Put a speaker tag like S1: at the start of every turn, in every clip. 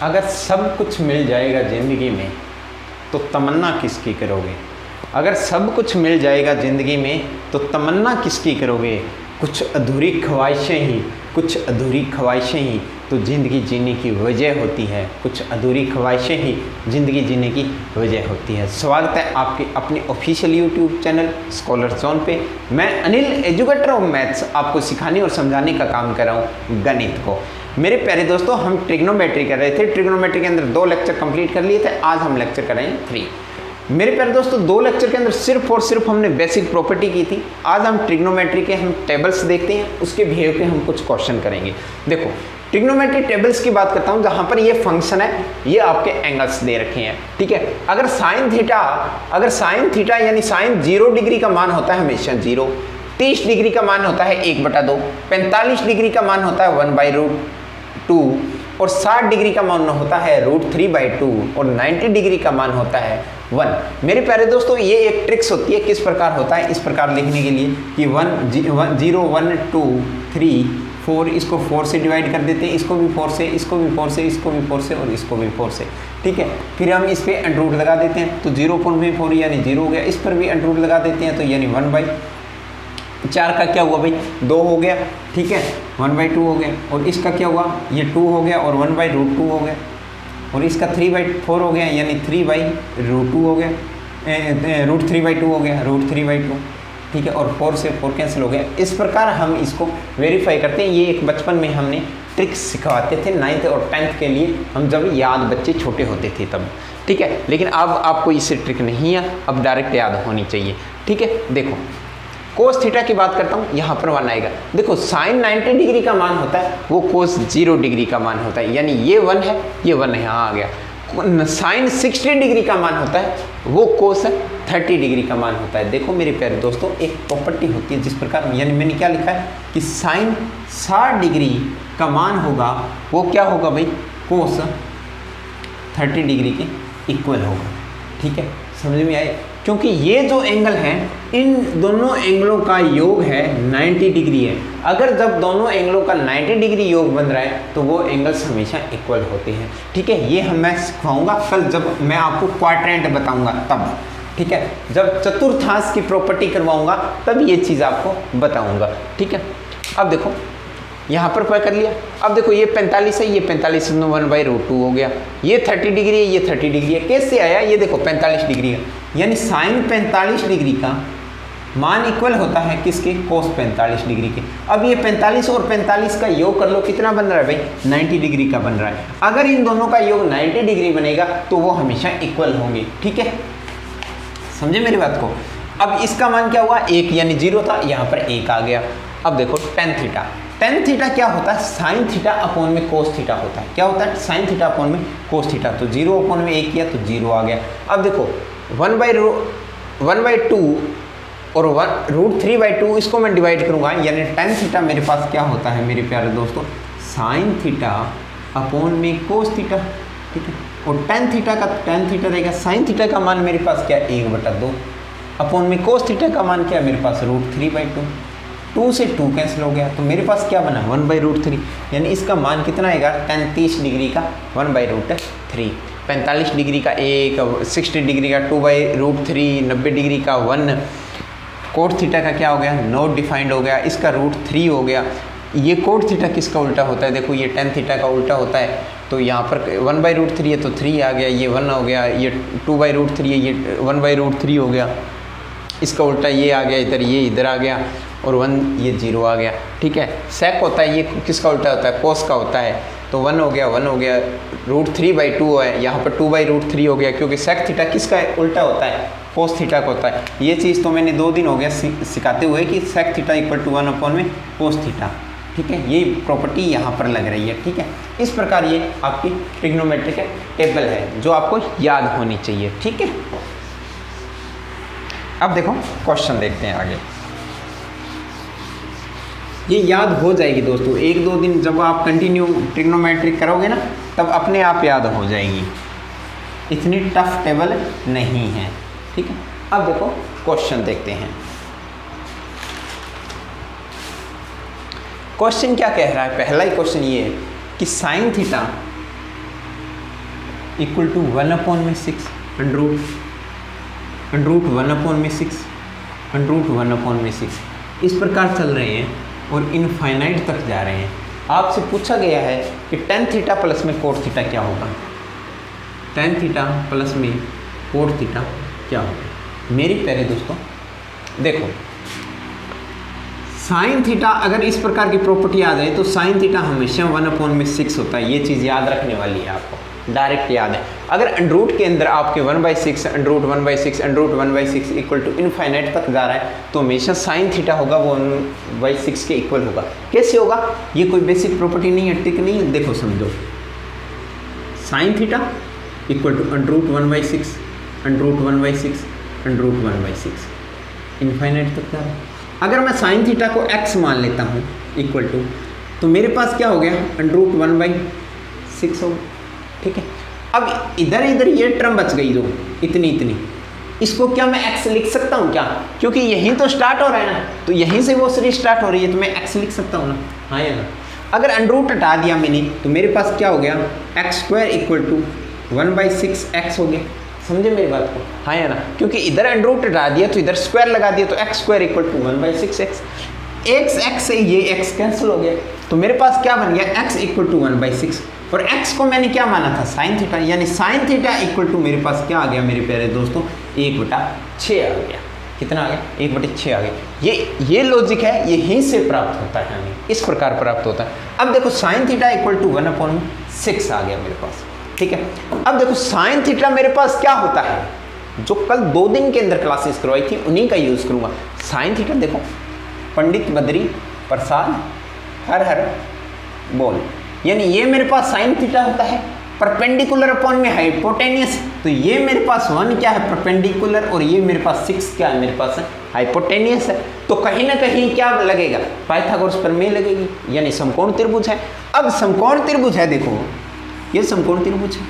S1: अगर सब कुछ मिल जाएगा ज़िंदगी में तो तमन्ना किसकी करोगे? अगर सब कुछ मिल जाएगा ज़िंदगी में तो तमन्ना किसकी करोगे? कुछ अधूरी ख्वाहिशें ही तो ज़िंदगी जीने की वजह होती है। कुछ अधूरी ख्वाहिशें ही ज़िंदगी जीने की वजह होती है। स्वागत है आपके अपने official YouTube channel scholar zone पे। मैं अनिल एजुकेटर ऑफ मैथ्स आपको सिखाने और समझाने का काम कर रहा हूँ गणित को। मेरे प्यारे दोस्तों, हम ट्रिग्नोमेट्री कर रहे थे। ट्रिग्नोमेट्री के अंदर 2 लेक्चर कंप्लीट कर लिए थे। आज हम लेक्चर कर रहे हैं 3। मेरे प्यारे दोस्तों, 2 लेक्चर के अंदर सिर्फ और सिर्फ हमने बेसिक प्रॉपर्टी की थी। आज हम ट्रिग्नोमेट्री के टेबल्स देखते हैं, उसके बिहेव पे हम कुछ क्वेश्चन करेंगे। देखो, ट्रिग्नोमेट्री टेबल्स की बात करता हूं, जहां पर ये फंक्शन है, ये आपके एंगल्स दे रखे हैं, ठीक है। अगर साइन थीटा यानी साइन 0 डिग्री का मान होता है हमेशा 0, 30 डिग्री का मान होता है 1/2, 45 डिग्री का मान होता है 1/√2 और 60 डिग्री का मान होता है √3/2 और 90 डिग्री का मान होता है 1। मेरे प्यारे दोस्तों, ये एक ट्रिक्स होती है। किस प्रकार होता है? इस प्रकार लिखने के लिए कि 0 1 2 3 4, इसको 4 से डिवाइड कर देते हैं, इसको भी 4 से, इसको भी 4 से, इसको भी 4 से और इसको भी 4 से, ठीक है। फिर हम इस पर अंडर लगा देते हैं तो 0.4 यानी 0 हो गया। इस पर भी अंडर लगा देते हैं तो यानी 1/4 का क्या हुआ भाई? 2 हो गया, ठीक है, 1/2 हो गया। और इसका क्या हुआ? ये 2 हो गया और 1/√2 हो गया। और इसका 3/4 हो गया यानी 3/√2 हो गया, √3/2 हो गया, √3/2, ठीक है। और 4 से 4 कैंसिल हो गया। इस प्रकार हम इसको वेरीफाई करते हैं। ये एक बचपन में हमने ट्रिक्स सिखवाते थे 9th और 10th के लिए, हम जब याद बच्चे छोटे होते थे तब, ठीक है। लेकिन अब आपको इससे ट्रिक नहीं है, अब डायरेक्ट याद होनी चाहिए, ठीक है। देखो, कोस थीटा की बात करता हूँ, यहाँ पर 1 आएगा। देखो, साइन 90 डिग्री का मान होता है, वो कोस 0 डिग्री का मान होता है, यानी ये 1 है, ये 1 यहाँ आ गया। साइन 60 डिग्री का मान होता है, वो कोस 30 डिग्री का मान होता है। देखो मेरे प्यारे दोस्तों, एक प्रॉपर्टी होती है जिस प्रकार, यानी मैंने क्या लिखा है कि साइन 60 डिग्री का मान होगा, वो क्या होगा भाई? कोस 30 डिग्री के इक्वल होगा, ठीक है। समझ में आए? क्योंकि ये जो एंगल है, इन दोनों एंगलों का योग है 90 डिग्री है। अगर जब दोनों एंगलों का 90 डिग्री योग बन रहा है तो वो एंगल्स हमेशा इक्वल होते हैं, ठीक है। ये मैं सिखाऊंगा कल, जब मैं आपको क्वाड्रेंट बताऊंगा तब, ठीक है। जब चतुर्थांश की प्रॉपर्टी करवाऊंगा तब ये चीज़ आपको बताऊंगा, ठीक है। अब देखो, यहाँ पर कर लिया। अब देखो, ये 45 है, ये 45 1/√2 हो गया। ये 30 डिग्री है, ये 30 डिग्री है। कैसे आया? ये देखो 45 डिग्री है, यानी साइन 45 डिग्री का मान इक्वल होता है किसके? कोस 45 डिग्री के। अब ये 45 और 45 का योग कर लो, कितना बन रहा है भाई? 90 डिग्री का बन रहा है। अगर इन दोनों का योग 90 डिग्री बनेगा तो वो हमेशा इक्वल होंगे, ठीक है। समझे मेरी बात को? अब इसका मान क्या हुआ? 1 यानी 0 था, यहाँ पर 1 आ गया। अब देखो tan थीटा, tan थीटा क्या होता है? साइन थीटा अपॉन में कोस थीटा होता है। क्या होता है? साइन थीटा अपॉन में कोस थीटा। तो 0 अपॉन में 1 किया तो 0 आ गया। अब देखो 1/2 और √3/2, इसको मैं डिवाइड करूंगा, यानी tan थीटा मेरे पास क्या होता है मेरे प्यारे दोस्तों? साइन थीटा अपॉन में कोस थीटा, ठीक है। और tan थीटा रहेगा, साइन थीटा का मान मेरे पास क्या? 1/2 अपॉन में कोस थीटा का मान क्या? मेरे पास √3/2। 2 से 2 कैंसिल हो गया तो मेरे पास क्या बना? 1/√3, यानी इसका मान कितना आएगा? 35 डिग्री का 1/√3, 45 डिग्री का 1, 60 डिग्री का 2/√3, 90 डिग्री का 1। कोट थीटा का क्या हो गया? नॉट डिफाइंड हो गया। इसका √3 हो गया। ये कोट थीटा किसका उल्टा होता है? देखो, ये tan थीटा का उल्टा होता है, तो यहाँ पर 1/√3 है तो 3 आ गया, ये 1 हो गया। ये 2/√3 है, ये 1/√3 हो गया। इसका उल्टा ये आ गया इधर, ये इधर आ गया और 1 ये 0 आ गया, ठीक है। सेक होता है, ये किसका उल्टा होता है? कोस का होता है, तो 1 हो गया, 1 हो गया। √3/2 है, यहाँ पर 2/√3 हो गया, क्योंकि सेक थीटा किसका उल्टा होता है? कोस थीटा का होता है। ये चीज़ तो मैंने 2 दिन हो गया सिखाते हुए कि sec theta equal to 1 upon में कोस थीटा, ठीक है। ये प्रॉपर्टी यहाँ पर लग रही है, ठीक है। इस प्रकार ये आपकी ट्रिग्नोमेट्रिक टेबल है जो आपको याद होनी चाहिए, ठीक है। अब देखो, क्वेश्चन देखते हैं आगे। ये याद हो जाएगी दोस्तों, 1-2 दिन जब आप कंटिन्यू ट्रिग्नोमेट्रिक करोगे ना, तब अपने आप याद हो जाएगी। इतनी टफ टेबल नहीं है, ठीक है। अब देखो, क्वेश्चन देखते हैं। क्वेश्चन क्या कह रहा है? पहला ही क्वेश्चन ये है कि sine theta equal to 1/6 under root 1/6 under root 1/6 इस प्रकार चल रहे हैं और इनफाइनाइट तक जा रहे हैं। आपसे पूछा गया है कि tan थीटा प्लस में कोट थीटा क्या होगा, tan थीटा प्लस में कोट थीटा क्या होगा। मेरे प्यारे दोस्तों देखो, साइन थीटा अगर इस प्रकार की प्रॉपर्टी आ जाए तो साइन थीटा हमेशा 1/6 होता है। ये चीज़ याद रखने वाली है, आपको डायरेक्ट याद है। अगर अंडर रूट के अंदर आपके 1/6 under root 1/6 under root 1/6 equal to infinite तक जा रहा है तो हमेशा साइन थीटा होगा वो 1/6 के इक्वल होगा। कैसे होगा, ये कोई बेसिक प्रॉपर्टी नहीं है, टिक नहीं है। देखो समझो, sine theta equal to under root 1/6 under root 1/6 under root 1/6 infinite तक जा रहा है। अगर मैं साइन थीटा को x मान लेता हूँ इक्वल टू, तो मेरे पास क्या हो गया, अंडर रूट 1/6 हो, ठीक है। अब इधर इधर ये टर्म बच गई जो इतनी, इसको क्या मैं x लिख सकता हूँ क्या, क्योंकि यहीं तो स्टार्ट हो रहा है ना, तो यहीं से वो सीरीज स्टार्ट हो रही है तो मैं x लिख सकता हूँ ना, हाँ या ना। अगर अंडर रूट हटा दिया मैंने तो मेरे पास क्या हो गया, x² इक्वल टू 1/6x हो गया। समझे मेरी बात को, हाँ या ना, क्योंकि इधर अंडर रूट हटा दिया तो इधर स्क्वायर लगा दिया तो x² equal to 1/6x। x से ये x कैंसिल हो गया तो मेरे पास क्या बन गया, x इक्वल टू 1/6 और x को मैंने क्या माना था, साइन थीटा, यानी साइन थीटा इक्वल टू मेरे पास क्या आ गया मेरे प्यारे दोस्तों, 1/6 आ गया। कितना आ गया, 1/6 आ गया। ये लॉजिक है, यहीं से प्राप्त होता है, हमें इस प्रकार प्राप्त होता है। अब देखो साइन थीटा इक्वल टू 1/6 आ गया मेरे पास, ठीक है। अब देखो साइन थीटा मेरे पास क्या होता है, जो कल 2 दिन के अंदर क्लासेस करवाई थी उन्हीं का यूज करूंगा। साइन थीटा देखो, पंडित बद्री प्रसाद हर हर बोल, यानी ये मेरे पास साइन थीटा होता है परपेंडिकुलर अपॉन में हाइपोटेनियस, तो ये मेरे पास 1 क्या है परपेंडिकुलर और ये मेरे पास 6 क्या है मेरे पास हाइपोटेनियस है। तो कहीं ना कहीं क्या लगेगा, पाइथागोरस प्रमेय लगेगी, यानी समकोण त्रिभुज है। अब समकोण त्रिभुज है, देखो ये समकोण त्रिभुज है,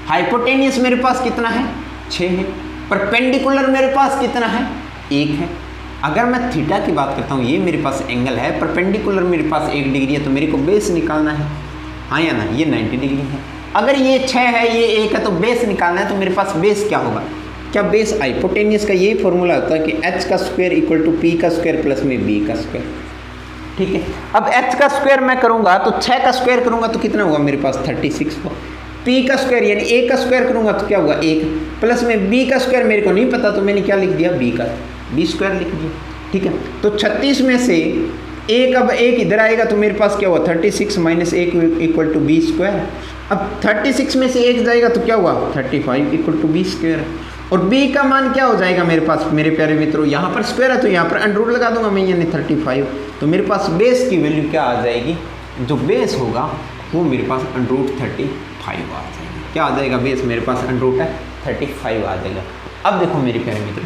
S1: हाइपोटेनियस मेरे पास कितना है 6 है, परपेंडिकुलर मेरे पास कितना है 1 है। अगर मैं थीटा की बात करता हूँ, ये मेरे पास एंगल है, परपेंडिकुलर मेरे पास 1 डिग्री है, तो मेरे को बेस निकालना है, हाँ या ना, ये 90 डिग्री है। अगर ये 6 है ये 1 है तो बेस निकालना है, तो मेरे पास बेस क्या होगा, क्या बेस हाइपोटेनियस का यही फॉर्मूला होता है कि h का स्क्वायर इक्वल टू p का स्क्वायर प्लस में b का स्क्वायर, ठीक है। अब h का स्क्वायर मैं करूंगा तो 6 का स्क्वायर करूंगा तो कितना होगा मेरे पास 36 होगा। p का स्क्वायर यानी a का स्क्वायर करूंगा तो क्या होगा 1 प्लस में b का स्क्वायर मेरे को नहीं पता तो मैंने क्या लिख दिया b स्क्वायर लिख दिया, ठीक है। तो 36 में से 1, अब 1 इधर आएगा तो मेरे पास क्या हुआ 36 minus 1 equal to b square. अब 36 में से 1 जाएगा तो क्या हुआ 35 इक्वल टू b स्क्वायर, और b का मान क्या हो जाएगा मेरे पास मेरे प्यारे मित्रों, यहाँ पर स्क्वायर है तो यहाँ पर अंडर रूट लगा दूंगा मैं, यानी 35। तो मेरे पास बेस की वैल्यू क्या आ जाएगी, जो बेस होगा वो मेरे पास अंडर रूट 35 आ जाएगा। क्या आ जाएगा बेस मेरे पास अंडर रूट 35 आ जाएगा। अब देखो मेरे प्यारे मित्रों,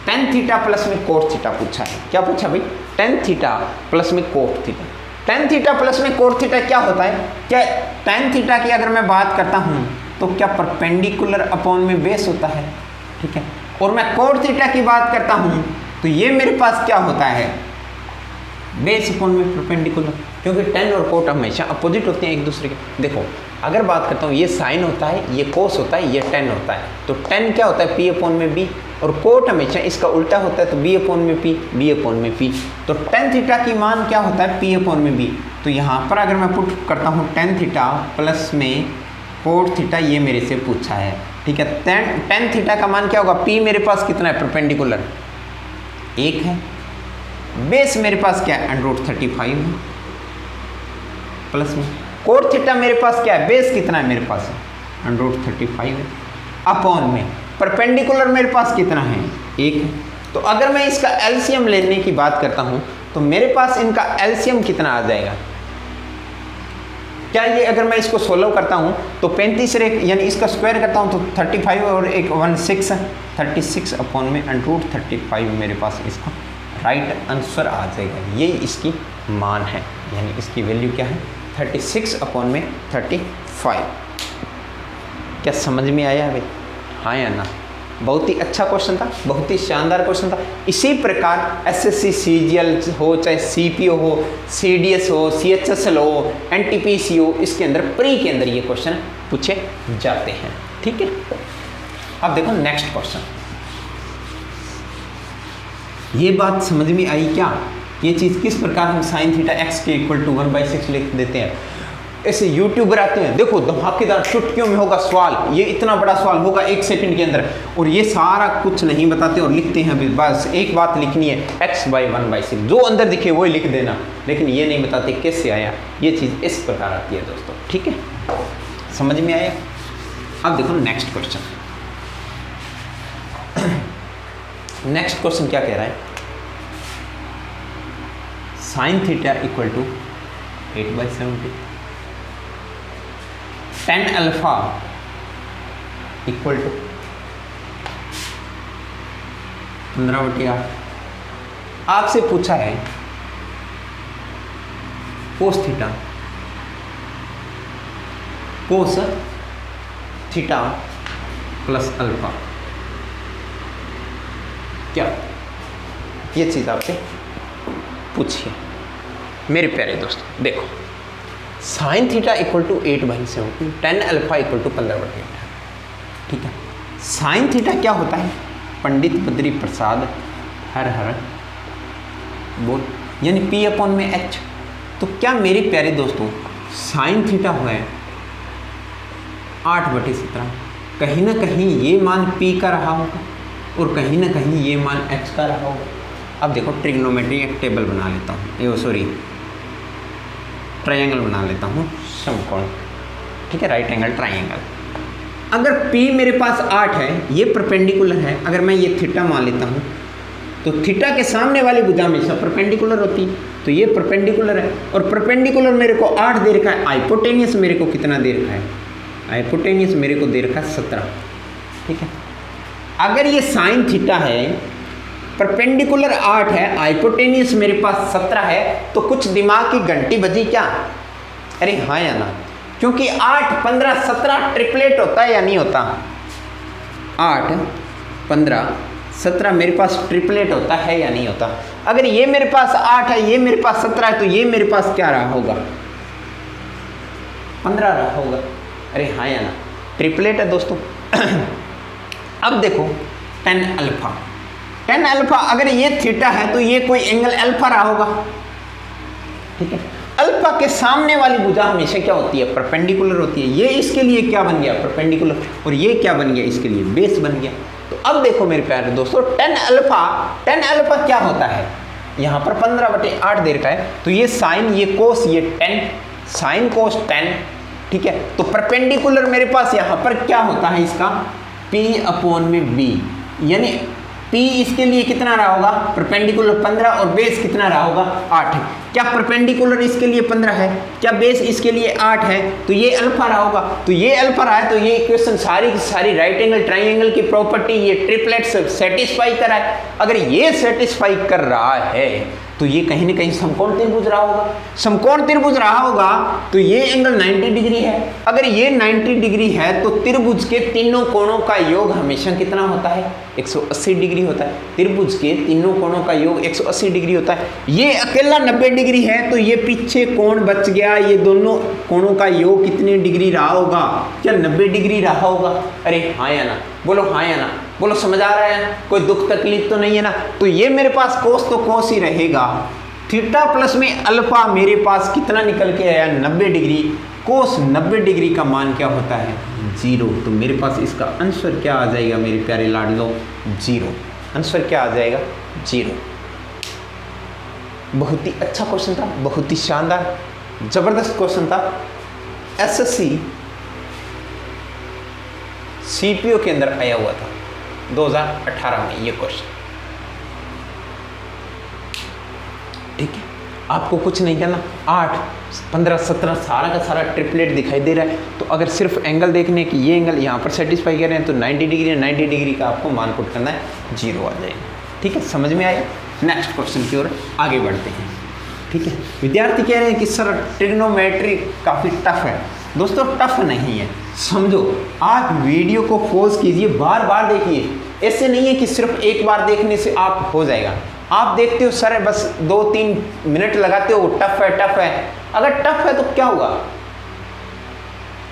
S1: tan थीटा प्लस में कोट थीटा पूछा है। क्या पूछा भाई, tan थीटा प्लस में cot theta. tan theta plus में कोट थीटा क्या होता है, क्या tan थीटा की अगर मैं बात करता हूँ तो क्या परपेंडिकुलर अपॉन में बेस होता है, ठीक है। और मैं कोट थीटा की बात करता हूँ तो ये मेरे पास क्या होता है बेस अपॉन में परपेंडिकुलर, क्योंकि tan और कोट हमेशा अपोजिट होते हैं एक दूसरे के। देखो अगर बात करता हूँ ये साइन होता है, ये कोस होता है, ये tan होता है, तो tan क्या होता है p अपॉन में b, और कोट हमेशा इसका उल्टा होता है तो b अपॉन में p, b अपॉन में p। तो tan थीटा की मान क्या होता है p अपॉन में b। तो यहाँ पर अगर मैं पुट करता हूँ tan थीटा प्लस में कोट थीटा, ये मेरे से पूछा है, ठीक है। tan थीटा का मान क्या होगा, p मेरे पास कितना है परपेंडिकुलर 1 है, बेस मेरे पास क्या है अंडर रूट 35 है, प्लस में कोट थीटा मेरे पास क्या है बेस कितना है मेरे पास अंडर रूट 35 है, अपॉन में परपेंडिकुलर मेरे पास कितना है 1 है। तो अगर मैं इसका एलसीएम लेने की बात करता हूँ तो मेरे पास इनका एलसीएम कितना आ जाएगा, क्या ये अगर मैं इसको सोल्व करता हूँ तो 35 से यानी इसका स्क्वायर करता हूँ तो 35 और एक 36 अपॉन में अंडर रूट 35 मेरे पास इसका राइट आंसर आ जाएगा। ये इसकी मान है, यानी इसकी वैल्यू क्या है 36 अपॉन में 35। क्या समझ में आया भाई, हाँ या ना। बहुत ही अच्छा क्वेश्चन था, बहुत ही शानदार क्वेश्चन था। इसी प्रकार एसएससी सीजीएल हो, चाहे सीपीओ हो, सीडीएस हो, सीएचएसएल हो, एनटीपीसी हो, इसके अंदर प्री के अंदर ये क्वेश्चन पूछे जाते हैं। ठीक है, अब देखो नेक्स्ट क्वेश्चन। ये बात समझ में आई क्या? ये चीज़ किस प्रकार हम साइन थीटा एक्स के इक्वल टू 1/6 लिख देते हैं। ऐसे यूट्यूबर आते हैं, देखो धमाकेदार चुटकियों में होगा सवाल, ये इतना बड़ा सवाल होगा 1 सेकंड के अंदर, और ये सारा कुछ नहीं बताते और लिखते हैं अभी बस एक बात लिखनी है x/1/6, जो अंदर दिखे वो ही लिख देना, लेकिन ये नहीं बताते कैसे आया। ये चीज़ इस प्रकार आती है दोस्तों। ठीक है, समझ में आया? अब देखो नेक्स्ट क्वेश्चन। नेक्स्ट क्वेश्चन क्या कह रहा है? Sine theta equal to 8/70, tan alpha equal to 15/8। आपसे पूछा है कोस थीटा प्लस अल्फा क्या, ये चीज़ आपसे पूछिए मेरे प्यारे दोस्तों। देखो sine theta equal to 8/70, tan alpha equal to 15/8। ठीक है, साइन थीटा क्या होता है? पंडित बद्री प्रसाद हर हर बोल, यानी P/H। तो क्या मेरे प्यारे दोस्तों साइन थीटा हुआ है 8/17, कहीं ना कहीं ये मान P का रहा होगा और कहीं ना कहीं ये मान H का रहा होगा। अब देखो ट्रिग्नोमेट्री एक टेबल बना लेता हूँ, ट्रायंगल बना लेता हूँ, समकोण। ठीक है, राइट एंगल ट्रायंगल। अगर P मेरे पास 8 है, ये परपेंडिकुलर है, अगर मैं ये थीटा मान लेता हूँ तो थीटा के सामने वाली भुजा हमेशा परपेंडिकुलर होती है, तो ये परपेंडिकुलर है, और परपेंडिकुलर मेरे को 8 दे रखा है। हाइपोटेनियस मेरे को कितना दे रखा है? हाइपोटेनियस मेरे को दे रखा है 17। ठीक है, अगर ये साइन थीटा है, परपेंडिकुलर 8 है, हाइपोटेनियस मेरे पास 17 है, तो कुछ दिमाग की घंटी बजी क्या? अरे हाँ या ना? क्योंकि 8, 15, 17 ट्रिपलेट होता है या नहीं होता? 8, 15, 17 मेरे पास ट्रिपलेट होता है या नहीं होता? अगर ये मेरे पास 8 है, ये मेरे पास 17 है, तो ये मेरे पास क्या रहा होगा? 15 रहा होगा। अरे हाँ या ना? ट्रिपलेट है दोस्तों। अब देखो tan अल्फा, अगर ये थीटा है तो ये कोई एंगल अल्फा रहा होगा। ठीक है, अल्फा के सामने वाली भुजा हमेशा क्या होती है? परपेंडिकुलर होती है। ये इसके लिए क्या बन गया? परपेंडिकुलर। और ये क्या बन गया? इसके लिए बेस बन गया। तो अब देखो मेरे प्यारे दोस्तों, tan अल्फा क्या होता है? यहाँ पर 15/8 दे रखा है, तो ये साइन, ये कोस, ये tan, साइन कोस tan। ठीक है, तो परपेंडिकुलर मेरे पास यहाँ पर क्या होता है? इसका P/B, यानी P इसके लिए कितना रहा होगा? परपेंडिकुलर 15, और बेस कितना रहा होगा? 8। क्या परपेंडिकुलर इसके लिए 15 है? क्या बेस इसके लिए 8 है? तो ये अल्फा रहा होगा। तो ये अल्फा रहा है, तो ये इक्वेशन सारी की सारी राइट एंगल ट्राइंगल की प्रॉपर्टी, ये ट्रिपलेट सेटिस्फाई कर रहा है। अगर ये सेटिस्फाई कर रहा है तो ये कहीं ना कहीं समकोण त्रिभुज रहा होगा। समकोण त्रिभुज रहा होगा तो ये एंगल 90 डिग्री है। अगर ये 90 डिग्री है तो त्रिभुज के तीनों कोणों का योग हमेशा कितना होता है? 180 डिग्री होता है। त्रिभुज के तीनों कोणों का योग 180 डिग्री होता है। ये अकेला 90 डिग्री है, तो ये पीछे कोण बच गया। ये दोनों कोणों का योग कितनी डिग्री रहा होगा? क्या 90 डिग्री रहा होगा? अरे हाँ या ना? बोलो हाँ या ना? बोलो, समझ आ रहा है? कोई दुख तकलीफ तो नहीं है ना? तो ये मेरे पास कोस तो कोस ही रहेगा। थीटा प्लस में अल्फा मेरे पास कितना निकल के आया? 90 डिग्री। कोस 90 डिग्री का मान क्या होता है? 0। तो मेरे पास इसका आंसर क्या आ जाएगा मेरे प्यारे लाडलो? 0। आंसर क्या आ जाएगा? 0। बहुत ही अच्छा क्वेश्चन था, बहुत ही शानदार जबरदस्त क्वेश्चन था। एसएससी सीपीओ के अंदर आया हुआ था 2018 में ये क्वेश्चन। ठीक है, आपको कुछ नहीं करना। 8, 15, 17 सारा का सारा ट्रिपलेट दिखाई दे रहा है, तो अगर सिर्फ एंगल देखने की ये एंगल यहाँ पर सेटिस्फाई कर रहे हैं तो 90 डिग्री है, 90 डिग्री का आपको मान पुट करना है, 0 आ जाएगा। ठीक है, समझ में आया? नेक्स्ट क्वेश्चन की ओर आगे बढ़ते हैं। ठीक है, विद्यार्थी कह रहे हैं कि सर ट्रिग्नोमेट्री काफ़ी टफ है। दोस्तों टफ नहीं है, समझो। आप वीडियो को पॉज कीजिए, बार बार देखिए, ऐसे नहीं है कि सिर्फ एक बार देखने से आप हो जाएगा। आप देखते हो सर बस 2-3 मिनट लगाते हो, टफ है। अगर टफ है तो क्या हुआ,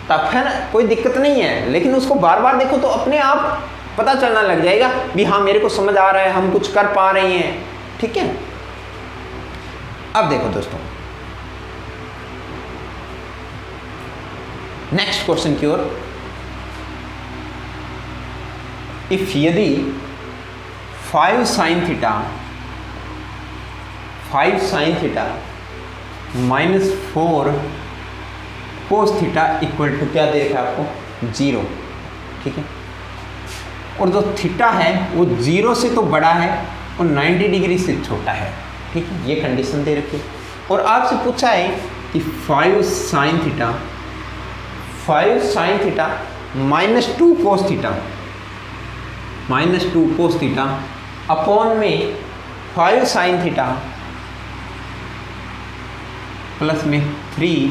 S1: टफ है ना, कोई दिक्कत नहीं है, लेकिन उसको बार बार देखो तो अपने आप पता चलना लग जाएगा भी हाँ मेरे को समझ आ रहा है, हम कुछ कर पा रहे हैं। ठीक है, अब देखो दोस्तों नेक्स्ट क्वेश्चन की ओर। इफ यदि 5 sin theta minus 4 cos theta equal to क्या दे रखा है आपको 0। ठीक है, और जो थीटा है वो 0 से तो बड़ा है और 90 डिग्री से छोटा है। ठीक है, ये कंडीशन दे रखी है। और आपसे पूछा है कि 5 sin theta minus 2 cos theta upon में 5 sin थीटा प्लस में 3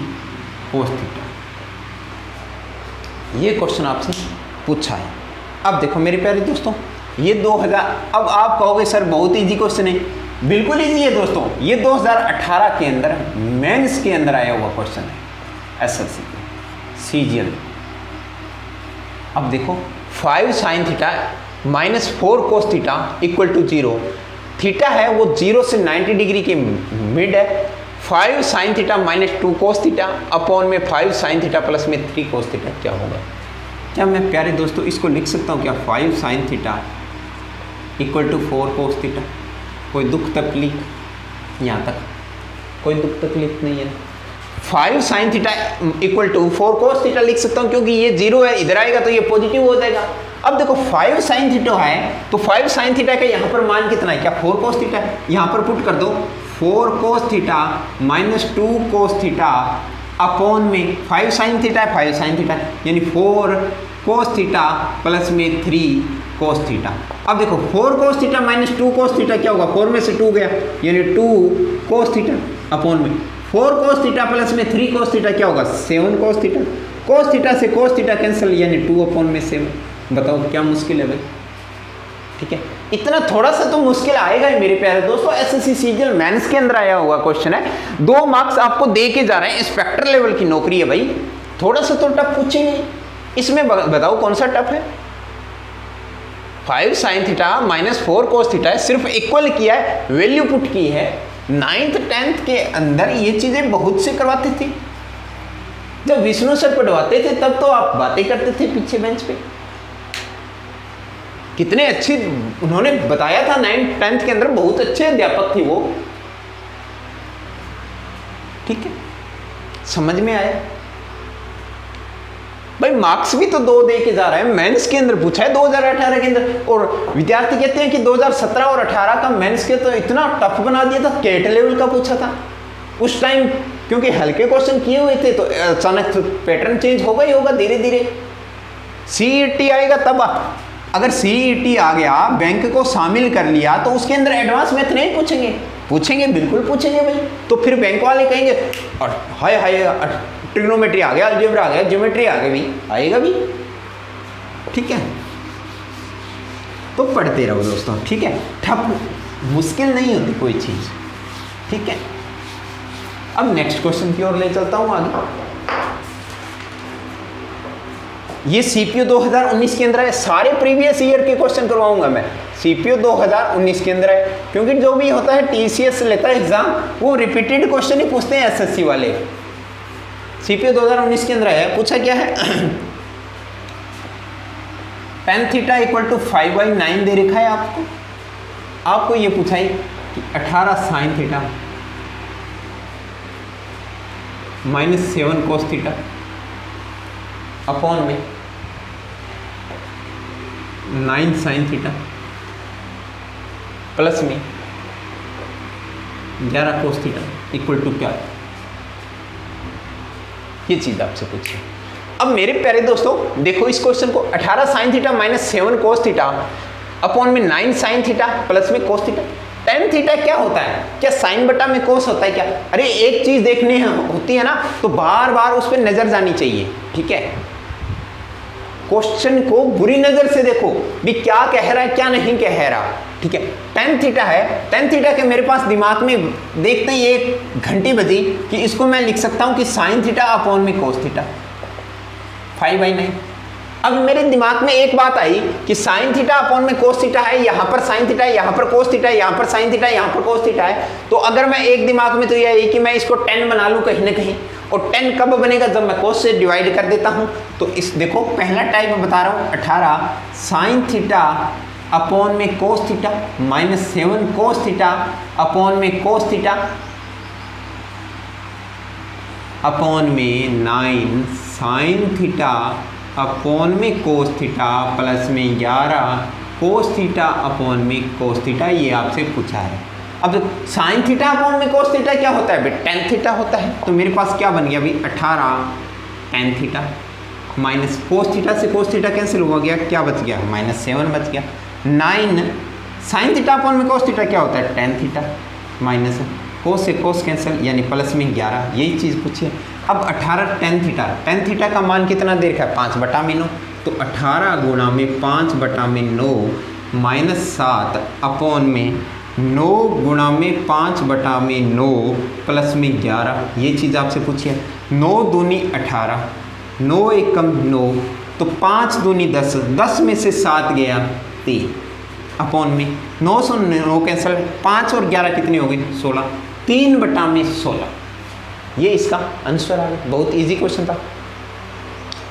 S1: cos थीटा। ये क्वेश्चन आपसे पूछा है। अब देखो मेरे प्यारे दोस्तों, ये 2000, अब आप कहोगे सर बहुत इजी क्वेश्चन है, बिल्कुल इजी है दोस्तों। ये 2018 के अंदर मेंस के अंदर आया हुआ क्वेश्चन है, एसएलसी के सीजीएल। अब देखो 5 sin theta minus 4 cos theta equal to 0। Theta है वो 0 से 90 डिग्री के मिड है। 5 sin theta minus 2 cos theta upon में 5 sin थीटा प्लस में 3 cos थीटा क्या होगा? क्या मैं प्यारे दोस्तों इसको लिख सकता हूँ क्या 5 sin theta equal to 4 cos theta? कोई दुख तकलीफ यहाँ तक कोई दुख तकलीफ नहीं है। 5 sin theta equal to 4 cos theta लिख सकता हूँ क्योंकि ये 0 है, इधर आएगा तो ये पॉजिटिव हो जाएगा। अब देखो 5 sin थीटा है तो 5 sin थीटा का यहाँ पर मान कितना है, क्या 4 cos थीटा है? यहाँ पर पुट कर दो 4 cos theta minus 2 cos theta upon में 5 sin थीटा है, 5 sin थीटा यानी 4 cos थीटा प्लस में 3 cos थीटा। अब देखो 4 cos theta minus 2 cos theta क्या होगा, 4 में से 2 गया यानी 2 cos थीटा अपॉन में 4 cos थीटा प्लस में 3 cos थीटा क्या होगा 7 cos थीटा। cos थीटा से cos थीटा कैंसिल यानी 2 अपॉन में 7। बताओ क्या मुश्किल है भाई? ठीक है, इतना थोड़ा सा तो मुश्किल आएगा ही मेरे प्यारे दोस्तों। एसएससी सीजीएल मेंस के अंदर आया हुआ क्वेश्चन है, 2 मार्क्स आपको दे के जा रहे हैं, इंस्पेक्टर लेवल की नौकरी है भाई, थोड़ा सा तो टफ पूछेंगे। इसमें बताओ कौन सा टफ है? 5 sin theta minus 4 cos theta है, सिर्फ इक्वल किया है, वैल्यू पुट की है। 9th 10th के अंदर ये चीजें बहुत से करवाते थे, जब विष्णु सर पढ़वाते थे तब तो आप बातें करते थे पीछे बेंच पे, कितने अच्छे उन्होंने बताया था। 9th 10th के अंदर बहुत अच्छे अध्यापक थे वो। ठीक है, समझ में आया भाई? मार्क्स भी तो 2 दे के जा रहा है, मेंस के अंदर पूछा है 2018 के अंदर, और विद्यार्थी कहते हैं कि 2017 और 18 का मेंस के तो इतना टफ बना दिया था, कैट लेवल का पूछा था उस टाइम, क्योंकि हल्के क्वेश्चन किए हुए थे तो अचानक पैटर्न चेंज होगा ही होगा धीरे धीरे। सीईटी आएगा तब, अगर सीईटी आ गया, बैंक को शामिल कर लिया तो उसके अंदर एडवांस मैथ नहीं पूछेंगे बिल्कुल पूछेंगे भाई। तो फिर बैंक वाले कहेंगे और हाय ट्रिग्नोमेट्री आ गया, अलजेब्रा आ गया, ज्योमेट्री आ गई भी, आएगा भी। ठीक है, तो पढ़ते रहो दोस्तों। ठीक है, ठप मुश्किल नहीं होती कोई चीज। ठीक है, अब नेक्स्ट क्वेश्चन की ओर ले चलता हूं आगे। ये सीपीयू 2019 के अंदर है, सारे प्रीवियस ईयर के क्वेश्चन करवाऊंगा मैं। सीपीयू 2019 के अंदर है, क्योंकि जो भी होता है टीसीएस लेता है एग्जाम, वो रिपीटेड क्वेश्चन ही पूछते हैं एसएससी वाले। सीपीयू 2019 के अंदर है, पूछा क्या है tan थीटा इक्वल टू 5/9 दे रखा है आपको ये पूछा है कि 18 sin theta minus 7 cos theta upon में 9 sin थीटा प्लस में 11 cos थीटा इक्वल टू क्या? ये चीज आपसे पूछी। अब मेरे प्यारे दोस्तों देखो इस क्वेश्चन को, 18 sin theta minus 7 cos theta upon में 9 sin थीटा प्लस में cos थीटा। tan थीटा क्या होता है? क्या sin बटा में cos होता है क्या? अरे एक चीज देखनी होती है ना तो बार बार उस पर नजर जानी चाहिए। ठीक है, क्वेश्चन को बुरी नजर से देखो भी क्या कह रहा है क्या नहीं कह रहा, ठीक है। tan थीटा है, tan थीटा के मेरे पास दिमाग में देखते ही एक घंटी बजी कि इसको मैं लिख सकता हूं कि sin थीटा अपॉन में cos थीटा 5/9। अब मेरे दिमाग में एक बात आई कि sin थीटा अपॉन में cos थीटा है, यहाँ पर sin थीटा है, यहाँ पर cos थीटा है, यहाँ पर sin थीटा है, यहाँ पर cos थीटा है। तो अगर मैं एक दिमाग में तो यह है कि मैं इसको 10 बना लूँ कहीं ना कहीं, और 10 कब बनेगा जब मैं cos से डिवाइड कर देता हूँ। तो इस देखो पहला टाइप मैं बता रहा हूँ 18 sin थीटा अपॉन में cos theta -7 cos theta upon में cos थीटा अपॉन में 9 sin थीटा अपॉन में cos थीटा प्लस में 11 cos थीटा अपॉन में cos थीटा। ये आपसे पूछा है। अब sin थीटा अपॉन में cos थीटा क्या होता है भाई, tan थीटा होता है। तो मेरे पास क्या बन गया भाई 18 tan theta minus cos theta से cos थीटा कैंसिल हुआ गया, क्या बच गया -7 बच गया। 9 sin थीटा अपॉन में cos थीटा क्या होता है tan थीटा माइनस cos से cos कैंसिल यानी प्लस में 11, यही चीज़ पूछिए। अब 18 tan थीटा का मान कितना दे रखा है 5/9। तो 18 गुणा में 5/9 -7 अपॉन में 9 गुणा में 5/9 प्लस में 11, ये चीज़ आपसे पूछी है। 9 दूनी 18, 9 एकम 9, तो 5 दूनी 10, 10 में से 7 गया 3 अपॉन में 9 से 9 कैंसिल, 5 और 11 कितने हो गए 16, 3/16। ये इसका आंसर आ गया। बहुत इजी क्वेश्चन था,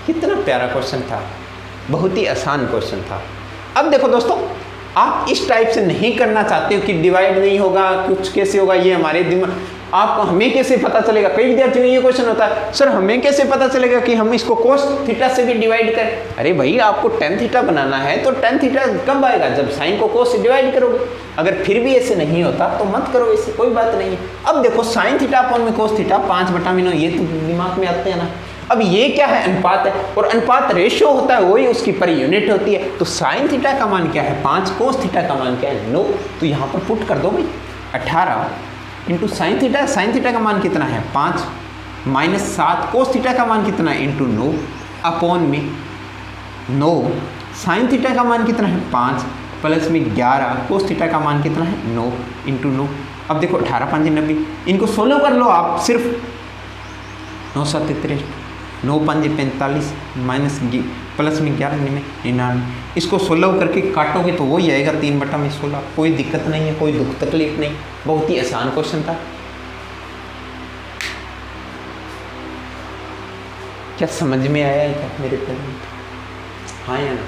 S1: कितना प्यारा क्वेश्चन था, बहुत ही आसान क्वेश्चन था। अब देखो दोस्तों, आप इस टाइप से नहीं करना चाहते हो कि डिवाइड नहीं होगा कुछ कैसे होगा, ये हमारे दिमाग, आपको हमें कैसे पता चलेगा। कई विद्यार्थियों में ये क्वेश्चन होता है सर हमें कैसे पता चलेगा कि हम इसको cos थीटा से भी डिवाइड करें। अरे भाई आपको tan थीटा बनाना है तो tan थीटा कब आएगा, जब sin को cos से डिवाइड करोगे। अगर फिर भी ऐसे नहीं होता तो मत करो, ऐसे कोई बात नहीं है। अब देखो sin थीटा अपॉन में cos थीटा 5/9, ये तो दिमाग में आते हैं ना। अब ये क्या है, अनुपात है, और अनुपात रेशियो होता है, वही उसकी पर यूनिट होती है। तो sin थीटा का मान क्या है 5, cos थीटा का मान क्या है 9। तो यहाँ पर पुट कर दो भाई 18 इंटू sin थीटा का मान कितना है 5 -7 cos थीटा का मान कितना है इंटू 9 अपॉन में 9 sin थीटा का मान कितना है 5 प्लस में 11 cos थीटा का मान कितना है 9 इंटू 9। अब देखो 18 5 90, इनको सोल्व कर लो आप, सिर्फ 9 7 63, 9 5 45 माइनस प्लस में 11 99, इसको सोल्व करके काटोगे तो वही आएगा 3/16। कोई दिक्कत नहीं है, कोई दुख तकलीफ नहीं, बहुत ही आसान क्वेश्चन था। क्या समझ में आया है क्या मेरे पेरेंट, हाँ या ना?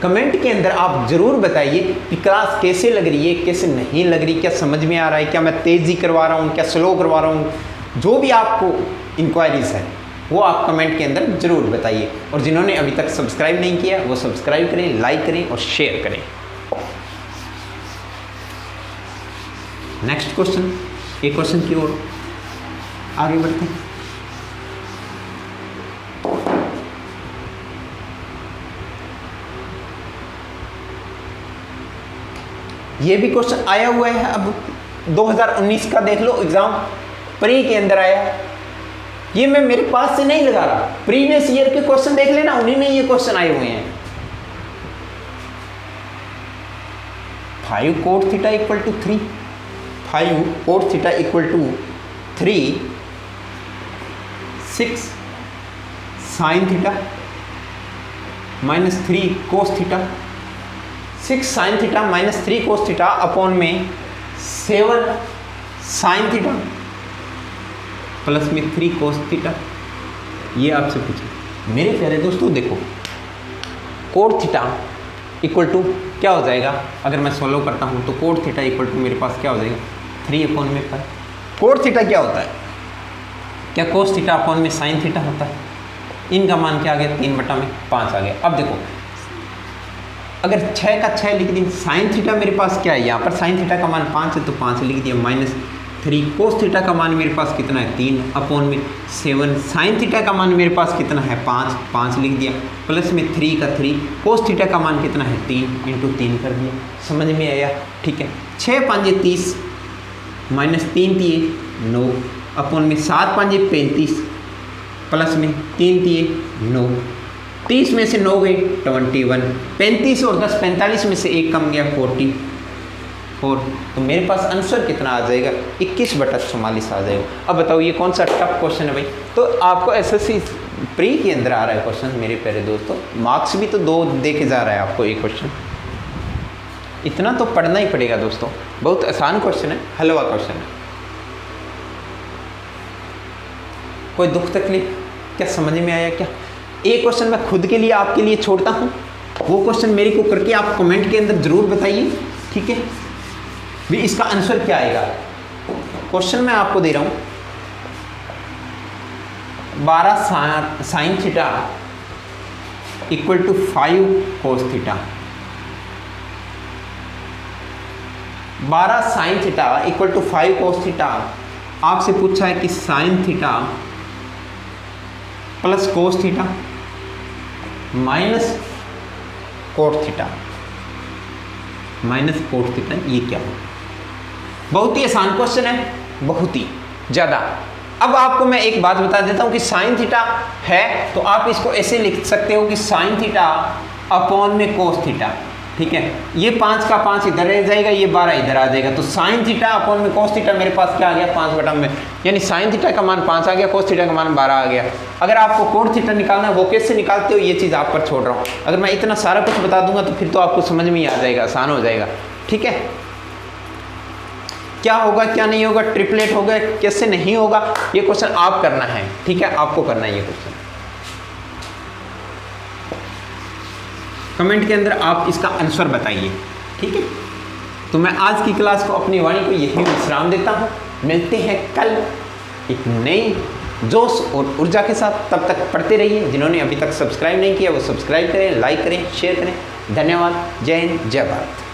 S1: कमेंट के अंदर आप जरूर बताइए कि क्लास कैसे लग रही है, कैसे नहीं लग रही, क्या समझ में आ रहा है, क्या मैं तेज़ी करवा रहा हूँ, क्या स्लो करवा रहा हूँ। जो भी आपको इंक्वायरीज है वो आप कमेंट के अंदर ज़रूर बताइए। और जिन्होंने अभी तक सब्सक्राइब नहीं किया वो सब्सक्राइब करें, लाइक करें और शेयर करें। नेक्स्ट क्वेश्चन, एक क्वेश्चन की ओर आगे बढ़ते हैं। ये भी क्वेश्चन आया हुआ है, अब 2019 का देख लो, एग्जाम प्री के अंदर आया। ये मैं मेरे पास से नहीं लगा रहा, प्रीवियस ईयर के क्वेश्चन देख लेना, उन्हीं में ये क्वेश्चन आए हुए हैं। 5 cot theta equal to 3, 5 cot theta equal to 3, 6 sin theta minus 3 cos theta, 6 sin theta minus 3 cos theta upon में 7 sin थीटा प्लस में 3 cos थीटा। ये आपसे पूछे मेरे प्यारे दोस्तों, देखो cot थीटा इक्वल टू क्या हो जाएगा, अगर मैं सोल्व करता हूँ तो cot थीटा इक्वल टू मेरे पास क्या हो जाएगा 3 अपॉन में 5। cot थीटा क्या होता है, क्या cos थीटा अपॉन में sin थीटा होता है। इनका मान क्या आ गया 3/5 आ गया। अब देखो अगर 6 का 6 लिख दिया, sin थीटा मेरे पास क्या है, यहाँ पर sin थीटा का मान 5 है तो 5 लिख दिया, माइनस 3 cos थीटा का मान मेरे पास कितना है 3 अपॉन में 7 sin थीटा का मान मेरे पास कितना है 5 लिख दिया, प्लस में 3 का 3 cos थीटा का मान कितना है 3 इंटू 3 कर दिया। समझ में आया, ठीक है। 6 5 30 माइनस 3 3 9 अपॉन में 7 5 35 प्लस में 3 3 9 30 में से 9 गई 21, 35 और 10 45 में से 1 कम गया 44। तो मेरे पास आंसर कितना आ जाएगा 21/44 आ जाएगा। अब बताओ ये कौन सा टफ क्वेश्चन है भाई। तो आपको एसएससी प्री के अंदर आ रहा है क्वेश्चन मेरे प्यारे दोस्तों, मार्क्स भी तो 2 दे के जा रहा है आपको एक क्वेश्चन। इतना तो पढ़ना ही पड़ेगा दोस्तों, बहुत आसान क्वेश्चन है, हलवा क्वेश्चन है। कोई दुख तकलीफ क्या समझ में आया क्या? एक क्वेश्चन मैं खुद के लिए आपके लिए छोड़ता हूँ, वो क्वेश्चन मेरे को करके आप कमेंट के अंदर जरूर बताइए, ठीक है भी इसका आंसर क्या आएगा। क्वेश्चन मैं आपको दे रहा हूँ 12 sine theta equal to 5 cos theta. 12 sine theta equal to 5 cos theta. आपसे पूछा है कि sine theta plus cos theta minus cot theta ये क्या हो। बहुत ही आसान क्वेश्चन है, बहुत ही ज़्यादा। अब आपको मैं एक बात बता देता हूं कि साइन थीटा है तो आप इसको ऐसे लिख सकते हो कि साइन थीटा अपॉन में कोस थीटा, ठीक है। ये 5 का 5 इधर रह जाएगा, ये 12 इधर आ जाएगा। तो साइन थीटा अपॉन में कोस थीटा मेरे पास क्या आ गया 5 में, यानी साइन थीटा का मान 5 आ गया, कोस थीटा का मान 12 आ गया। अगर आपको कोट थीटा निकालना है वो कैसे निकालते हो ये चीज़ आप पर छोड़ रहा हूँ। अगर मैं इतना सारा कुछ बता दूंगा तो फिर तो आपको समझ में ही आ जाएगा, आसान हो जाएगा, ठीक है। क्या होगा क्या नहीं होगा, ट्रिपलेट होगा कैसे नहीं होगा, ये क्वेश्चन आप करना है, ठीक है, आपको करना है ये क्वेश्चन। कमेंट के अंदर आप इसका आंसर बताइए, ठीक है। तो मैं आज की क्लास को अपनी वाणी को यही विश्राम देता हूँ। मिलते हैं कल एक नई जोश और ऊर्जा के साथ। तब तक पढ़ते रहिए। जिन्होंने अभी तक सब्सक्राइब नहीं किया वो सब्सक्राइब करें, लाइक करें, शेयर करें। धन्यवाद। जय हिंद, जय भारत।